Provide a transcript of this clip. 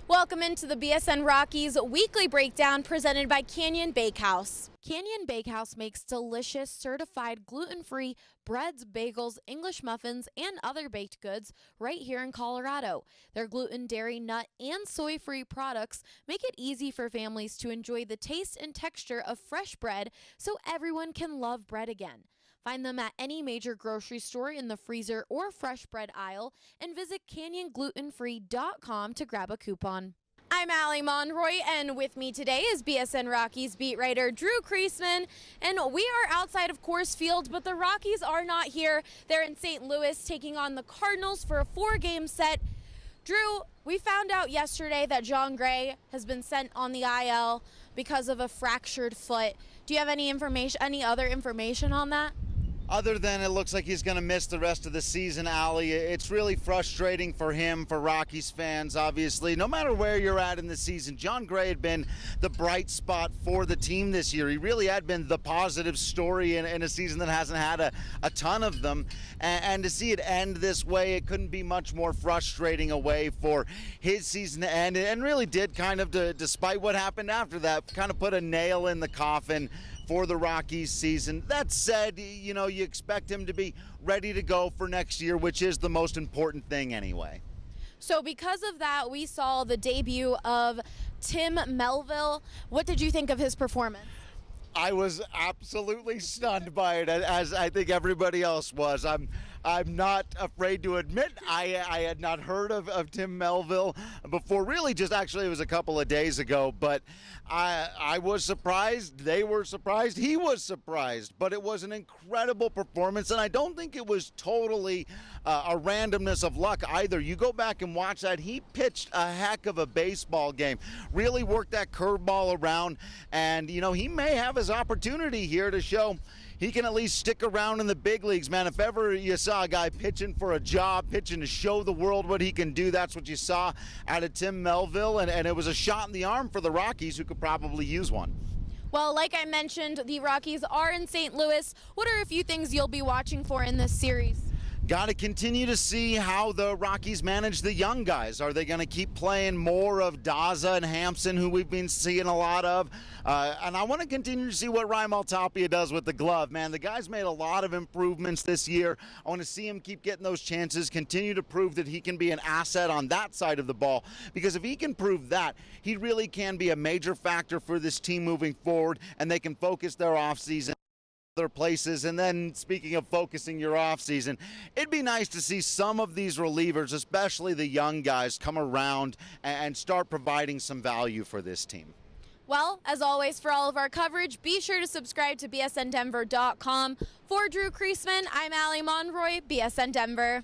Welcome into the BSN Rockies Weekly Breakdown presented by Canyon Bakehouse. Canyon Bakehouse makes delicious, certified gluten-free breads, bagels, English muffins, and other baked goods right here in Colorado. Their gluten, dairy, nut, and soy-free products make it easy for families to enjoy the taste and texture of fresh bread so everyone can love bread again. Find them at any major grocery store in the freezer or fresh bread aisle and visit canyonglutenfree.com to grab a coupon. I'm Allie Monroy, and with me today is BSN Rockies beat writer Drew Creasman, and we are outside of Coors Field, but the Rockies are not here. They're in St. Louis taking on the Cardinals for a 4-game set. Drew, we found out yesterday that Jon Gray has been sent on the IL because of a fractured foot. Do you have any other information on that? Other than it looks like he's going to miss the rest of the season, Allie. It's really frustrating for him, for Rockies fans, obviously. No matter where you're at in the season, Jon Gray had been the bright spot for the team this year. He really had been the positive story in a season that hasn't had a ton of them. And to see it end this way, it couldn't be much more frustrating a way for his season to end. And really did kind of, despite what happened after that, kind of put a nail in the coffin for the Rockies season. That said, you know, you expect him to be ready to go for next year, which is the most important thing anyway. So because of that, we saw the debut of Tim Melville. What did you think of his performance? I was absolutely stunned by it, as I think everybody else was. I'm not afraid to admit I had not heard of Tim Melville before, really just actually it was a couple of days ago, but I was surprised, they were surprised, he was surprised, but it was an incredible performance, and I don't think it was totally a randomness of luck either. You go back and watch that, he pitched a heck of a baseball game, really worked that curveball around, and you know, he may have his opportunity here to show he can at least stick around in the big leagues, man. If ever you saw a guy pitching for a job, pitching to show the world what he can do, that's what you saw out of Tim Melville, and it was a shot in the arm for the Rockies, who could probably use one. Well, like I mentioned, the Rockies are in St. Louis. What are a few things you'll be watching for in this series? Got to continue to see how the Rockies manage the young guys. Are they going to keep playing more of Daza and Hampson, who we've been seeing a lot of? And I want to continue to see what Raimel Tapia does with the glove. Man, the guy's made a lot of improvements this year. I want to see him keep getting those chances, continue to prove that he can be an asset on that side of the ball. Because if he can prove that, he really can be a major factor for this team moving forward, and they can focus their offseason other places. And then speaking of focusing your offseason, it'd be nice to see some of these relievers, especially the young guys, come around and start providing some value for this team. Well, as always, for all of our coverage, be sure to subscribe to bsndenver.com. For Drew Creasman, I'm Allie Monroy, BSN Denver.